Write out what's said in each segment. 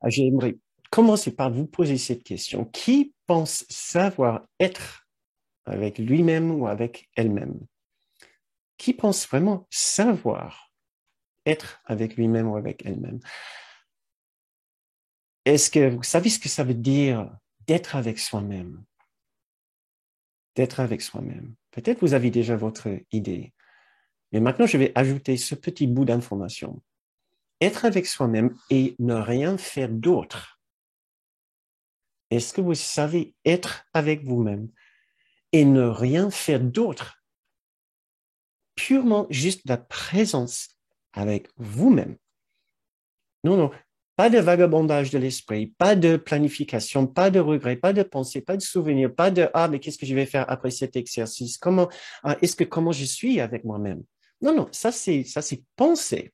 J'aimerais commencer par vous poser cette question. Qui pense savoir être avec lui-même ou avec elle-même? Qui pense vraiment savoir être avec lui-même ou avec elle-même? Est-ce que vous savez ce que ça veut dire d'être avec soi-même? D'être avec soi-même. Peut-être vous avez déjà votre idée. Mais maintenant, je vais ajouter ce petit bout d'information. Être avec soi-même et ne rien faire d'autre. Est-ce que vous savez être avec vous-même et ne rien faire d'autre? Purement juste la présence avec vous-même. Non, non, pas de vagabondage de l'esprit, pas de planification, pas de regret, pas de pensée, pas de souvenir, pas de ah, mais qu'est-ce que je vais faire après cet exercice? Comment je suis avec moi-même? Non, non, ça c'est penser.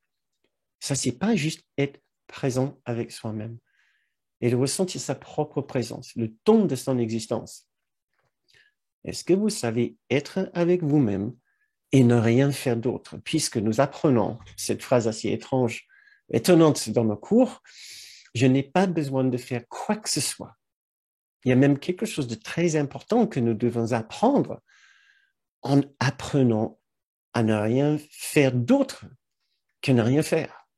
Ça c'est pas juste être présent avec soi-même et de ressentir sa propre présence, le ton de son existence. Est-ce que vous savez être avec vous-même et ne rien faire d'autre? Puisque nous apprenons cette phrase assez étrange, étonnante dans nos cours, je n'ai pas besoin de faire quoi que ce soit. Il y a même quelque chose de très important que nous devons apprendre en apprenant à ne rien faire d'autre que ne rien faire.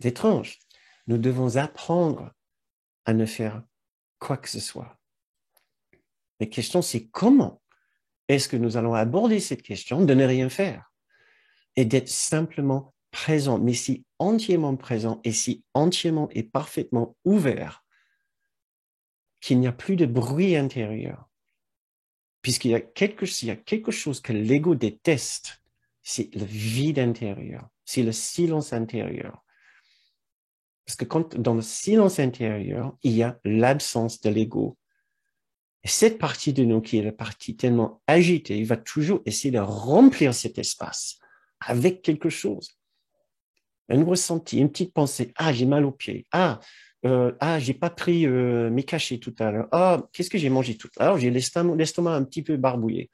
C'est étrange. Nous devons apprendre à ne faire quoi que ce soit. La question, c'est comment est-ce que nous allons aborder cette question de ne rien faire et d'être simplement présent, mais si entièrement présent et si entièrement et parfaitement ouvert qu'il n'y a plus de bruit intérieur. Puisqu'il y a quelque chose que l'ego déteste, c'est le vide intérieur, c'est le silence intérieur. Parce que dans le silence intérieur, il y a l'absence de l'ego. Et cette partie de nous qui est la partie tellement agitée, il va toujours essayer de remplir cet espace avec quelque chose. Un ressenti, une petite pensée. Ah, j'ai mal aux pieds. J'ai pas pris mes cachets tout à l'heure. Ah, qu'est-ce que j'ai mangé tout à l'heure? J'ai l'estomac un petit peu barbouillé.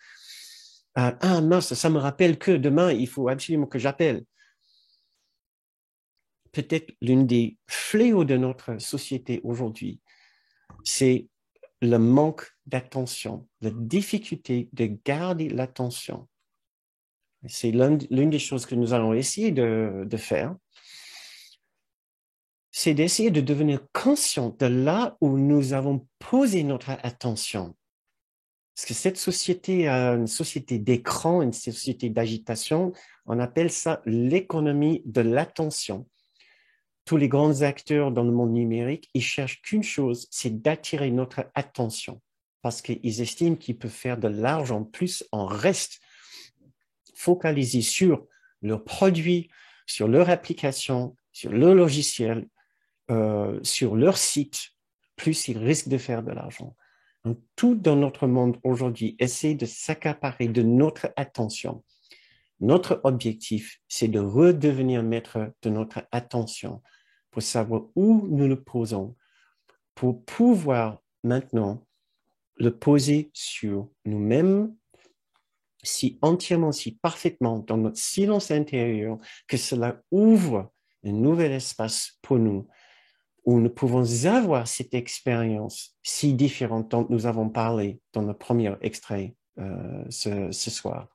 Mince, ça me rappelle que demain, il faut absolument que j'appelle. Peut-être l'une des fléaux de notre société aujourd'hui, c'est le manque d'attention, la difficulté de garder l'attention. C'est l'une des choses que nous allons essayer de faire, c'est d'essayer de devenir conscient de là où nous avons posé notre attention. Parce que cette société, une société d'écran, une société d'agitation, on appelle ça l'économie de l'attention. Tous les grands acteurs dans le monde numérique, ils cherchent qu'une chose, c'est d'attirer notre attention. Parce qu'ils estiment qu'ils peuvent faire de l'argent plus en reste focalisés sur leurs produits, sur leur application, sur leur logiciel, sur leur site, plus ils risquent de faire de l'argent. Donc, tout dans notre monde aujourd'hui essaie de s'accaparer de notre attention. Notre objectif, c'est de redevenir maître de notre attention pour savoir où nous le posons, pour pouvoir maintenant le poser sur nous-mêmes, si entièrement, si parfaitement dans notre silence intérieur, que cela ouvre un nouvel espace pour nous, où nous pouvons avoir cette expérience si différente dont nous avons parlé dans le premier extrait ce soir.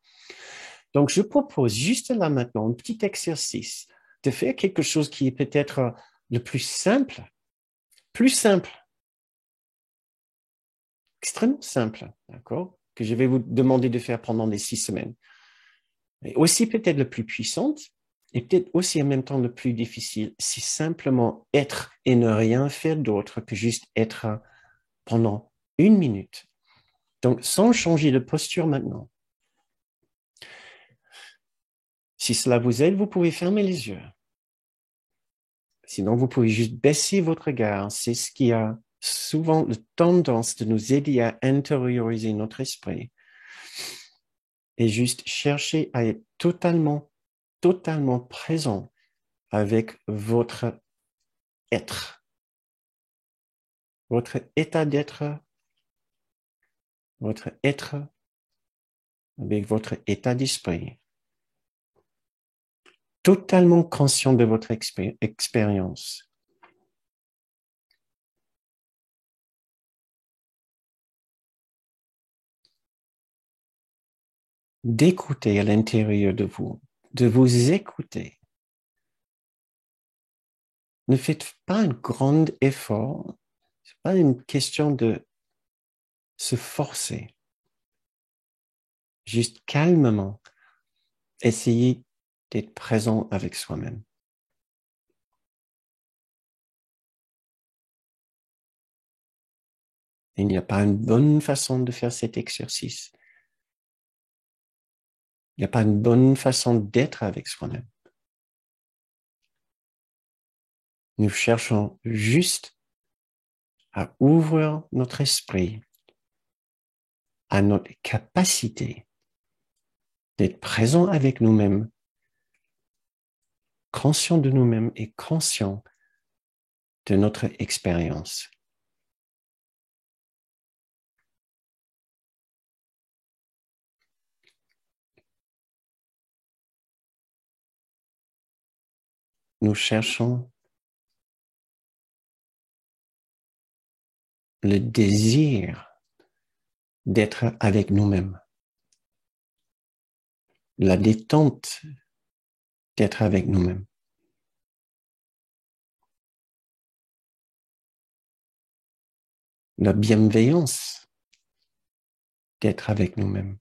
Donc, je propose juste là maintenant un petit exercice de faire quelque chose qui est peut-être le plus simple, extrêmement simple, d'accord, que je vais vous demander de faire pendant les 6 semaines. Et aussi peut-être le plus puissante et peut-être aussi en même temps le plus difficile, c'est simplement être et ne rien faire d'autre que juste être pendant 1 minute. Donc, sans changer de posture maintenant. Si cela vous aide, vous pouvez fermer les yeux. Sinon, vous pouvez juste baisser votre regard. C'est ce qui a souvent la tendance de nous aider à intérioriser notre esprit et juste chercher à être totalement présent avec votre être, votre état d'être, votre être avec votre état d'esprit. Totalement conscient de votre expérience. d'écouter à l'intérieur de vous écouter. Ne faites pas un grand effort. Ce n'est pas une question de se forcer. Juste calmement, essayez d'être présent avec soi-même. Il n'y a pas une bonne façon de faire cet exercice. Il n'y a pas une bonne façon d'être avec soi-même. Nous cherchons juste à ouvrir notre esprit à notre capacité d'être présent avec nous-mêmes, conscient de nous-mêmes et conscient de notre expérience. Nous cherchons le désir d'être avec nous-mêmes, la détente d'être avec nous-mêmes, la bienveillance d'être avec nous-mêmes,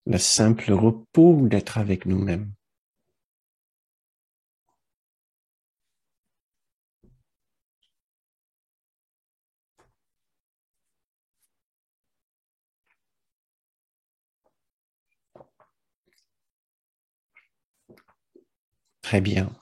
le simple repos d'être avec nous-mêmes. Très bien.